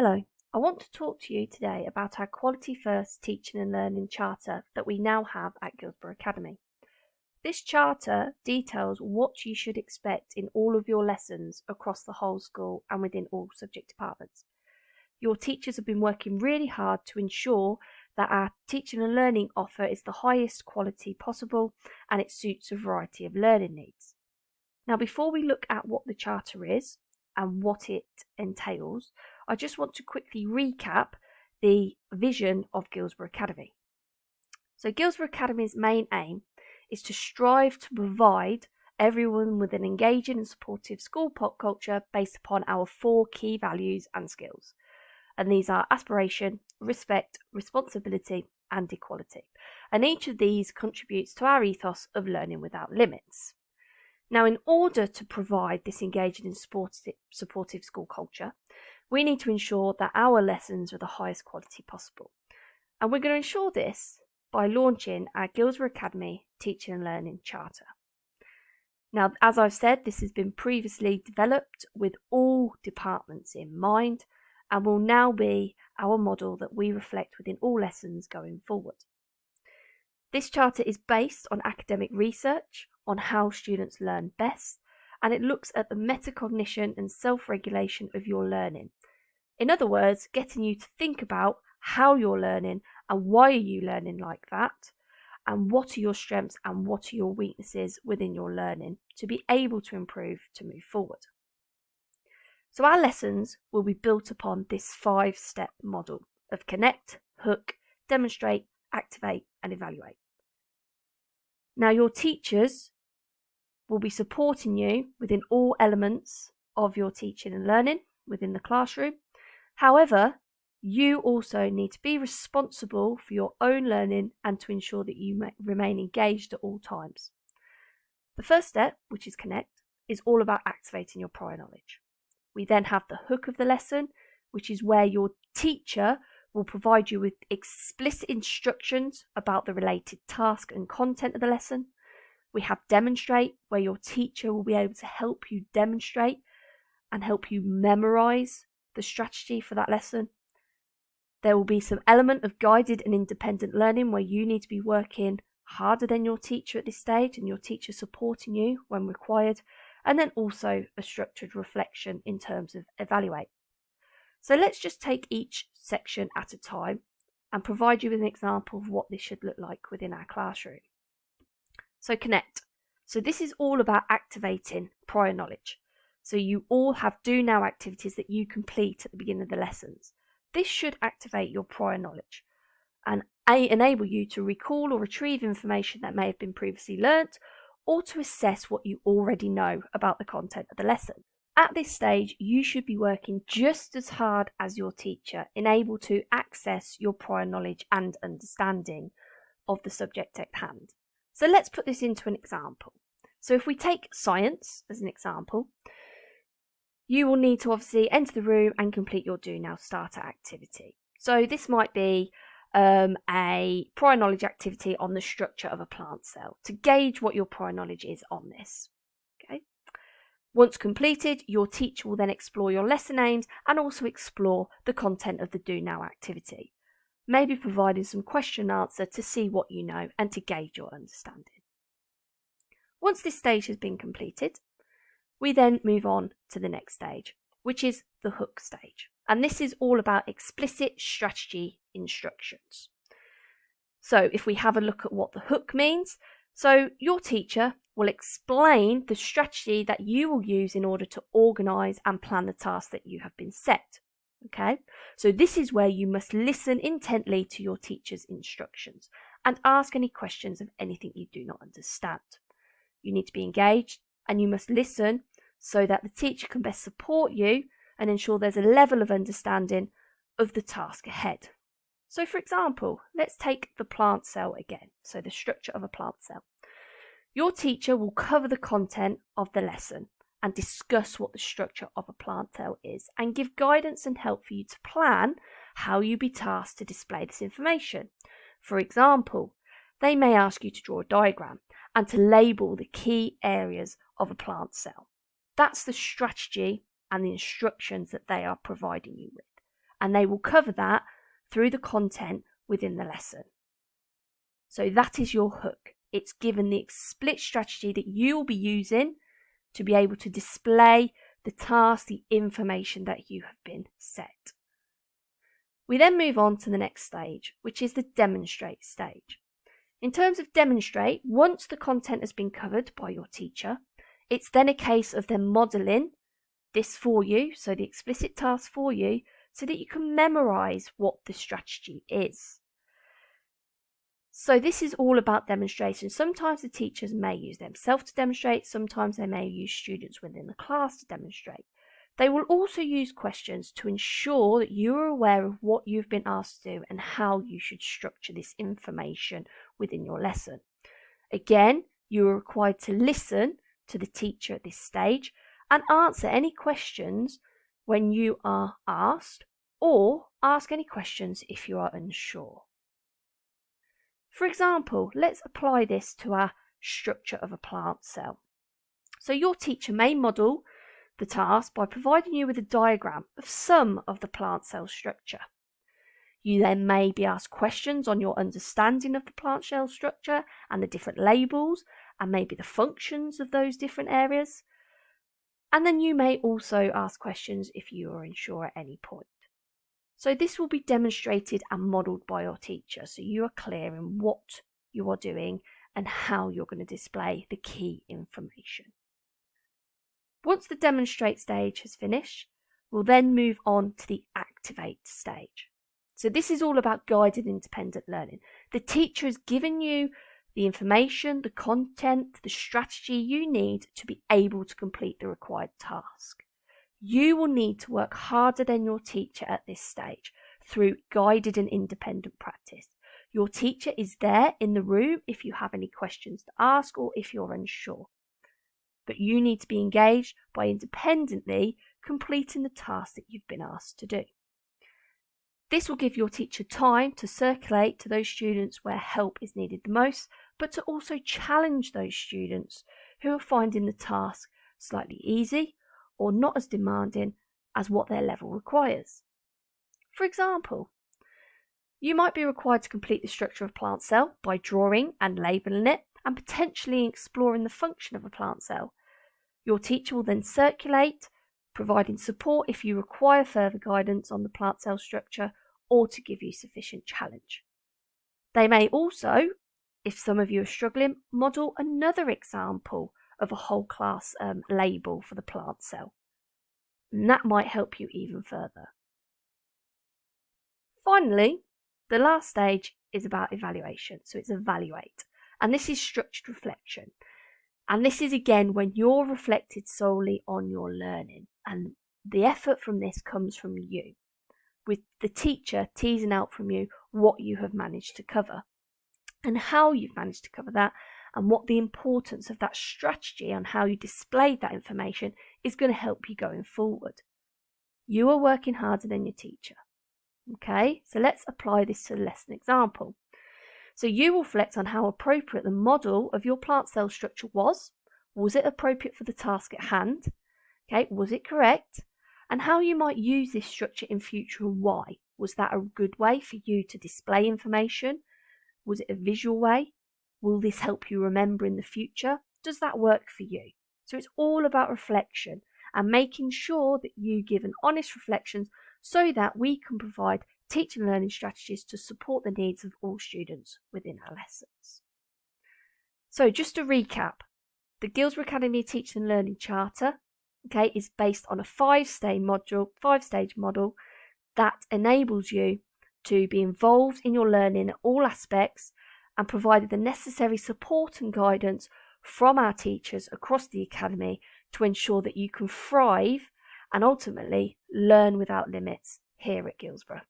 Hello, I want to talk to you today about our Quality First Teaching and Learning Charter that we now have at Guilsborough Academy. This charter details what you should expect in all of your lessons across the whole school and within all subject departments. Your teachers have been working really hard to ensure that our teaching and learning offer is the highest quality possible and it suits a variety of learning needs. Now, before we look at what the charter is and what it entails, I just want to quickly recap the vision of Guilsborough Academy. So Guilsborough Academy's main aim is to strive to provide everyone with an engaging and supportive school pop culture based upon our 4 key values and skills. And these are aspiration, respect, responsibility, and equality. And each of these contributes to our ethos of learning without limits. Now, in order to provide this engaging and supportive school culture, we need to ensure that our lessons are the highest quality possible. And we're going to ensure this by launching our Guilsborough Academy Teaching and Learning Charter. Now, as I've said, this has been previously developed with all departments in mind and will now be our model that we reflect within all lessons going forward. This charter is based on academic research on how students learn best, and it looks at the metacognition and self-regulation of your learning. In other words, getting you to think about how you're learning and why are you learning like that, and what are your strengths and what are your weaknesses within your learning to be able to improve to move forward. So our lessons will be built upon this 5-step model of connect, hook, demonstrate, activate, and evaluate. Now, your teachers will be supporting you within all elements of your teaching and learning within the classroom. However, you also need to be responsible for your own learning and to ensure that you remain engaged at all times. The first step, which is connect, is all about activating your prior knowledge. We then have the hook of the lesson, which is where your teacher will provide you with explicit instructions about the related task and content of the lesson. We have demonstrate, where your teacher will be able to help you demonstrate and help you memorize the strategy for that lesson. There will be some element of guided and independent learning where you need to be working harder than your teacher at this stage and your teacher supporting you when required. And then also a structured reflection in terms of evaluate. So let's just take each section at a time and provide you with an example of what this should look like within our classroom. So connect. So this is all about activating prior knowledge. So you all have do now activities that you complete at the beginning of the lessons. This should activate your prior knowledge and enable you to recall or retrieve information that may have been previously learnt or to assess what you already know about the content of the lesson. At this stage, you should be working just as hard as your teacher in able to access your prior knowledge and understanding of the subject at hand. So let's put this into an example. So if we take science as an example, you will need to obviously enter the room and complete your do now starter activity. So this might be a prior knowledge activity on the structure of a plant cell to gauge what your prior knowledge is on this. Okay. Once completed, your teacher will then explore your lesson aims and also explore the content of the do now activity, maybe providing some question and answer to see what you know and to gauge your understanding. Once this stage has been completed, we then move on to the next stage, which is the hook stage. And this is all about explicit strategy instructions. So if we have a look at what the hook means, so your teacher will explain the strategy that you will use in order to organise and plan the task that you have been set. Okay, so this is where you must listen intently to your teacher's instructions and ask any questions of anything you do not understand. You need to be engaged and you must listen so that the teacher can best support you and ensure there's a level of understanding of the task ahead. So for example, let's take the plant cell again, so the structure of a plant cell. Your teacher will cover the content of the lesson and discuss what the structure of a plant cell is and give guidance and help for you to plan how you be tasked to display this information. For example, they may ask you to draw a diagram and to label the key areas of a plant cell. That's the strategy and the instructions that they are providing you with. and they will cover that through the content within the lesson. So that is your hook. It's given the split strategy that you will be using to be able to display the task, the information that you have been set. We then move on to the next stage, which is the demonstrate stage. In terms of demonstrate, once the content has been covered by your teacher, it's then a case of them modelling this for you, so the explicit task for you, so that you can memorise what the strategy is. So this is all about demonstration. Sometimes the teachers may use themselves to demonstrate, sometimes they may use students within the class to demonstrate. They will also use questions to ensure that you are aware of what you've been asked to do and how you should structure this information within your lesson. Again, you are required to listen to the teacher at this stage and answer any questions when you are asked, or ask any questions if you are unsure. For example, let's apply this to our structure of a plant cell. So your teacher may model the task by providing you with a diagram of some of the plant cell structure. You then may be asked questions on your understanding of the plant cell structure and the different labels and maybe the functions of those different areas. And then you may also ask questions if you are unsure at any point. So this will be demonstrated and modelled by your teacher, so you are clear in what you are doing and how you're going to display the key information. Once the demonstrate stage has finished, we'll then move on to the activate stage. So this is all about guided independent learning. The teacher has given you the information, the content, the strategy you need to be able to complete the required task. You will need to work harder than your teacher at this stage through guided and independent practice. Your teacher is there in the room if you have any questions to ask or if you're unsure. But you need to be engaged by independently completing the task that you've been asked to do. This will give your teacher time to circulate to those students where help is needed the most, but to also challenge those students who are finding the task slightly easy or not as demanding as what their level requires. For example, you might be required to complete the structure of a plant cell by drawing and labelling it and potentially exploring the function of a plant cell. Your teacher will then circulate, providing support if you require further guidance on the plant cell structure or to give you sufficient challenge. They may also, if some of you are struggling, model another example of a whole class label for the plant cell. And that might help you even further. Finally, the last stage is about evaluation. So it's evaluate. And this is structured reflection. And this is again when you're reflected solely on your learning. And the effort from this comes from you, with the teacher teasing out from you what you have managed to cover and how you've managed to cover that, and what the importance of that strategy on how you displayed that information is going to help you going forward. You are working harder than your teacher. Okay, so let's apply this to the lesson example. So you will reflect on how appropriate the model of your plant cell structure was. Was it appropriate for the task at hand? Okay, was it correct? And how you might use this structure in future and why. Was that a good way for you to display information? Was it a visual way? Will this help you remember in the future? Does that work for you? So it's all about reflection and making sure that you give an honest reflections so that we can provide teaching and learning strategies to support the needs of all students within our lessons. So just to recap, the Guilsborough Academy Teaching and Learning Charter, okay, is based on a five-stage model that enables you to be involved in your learning at all aspects and provided the necessary support and guidance from our teachers across the Academy to ensure that you can thrive and ultimately learn without limits here at Guilsborough.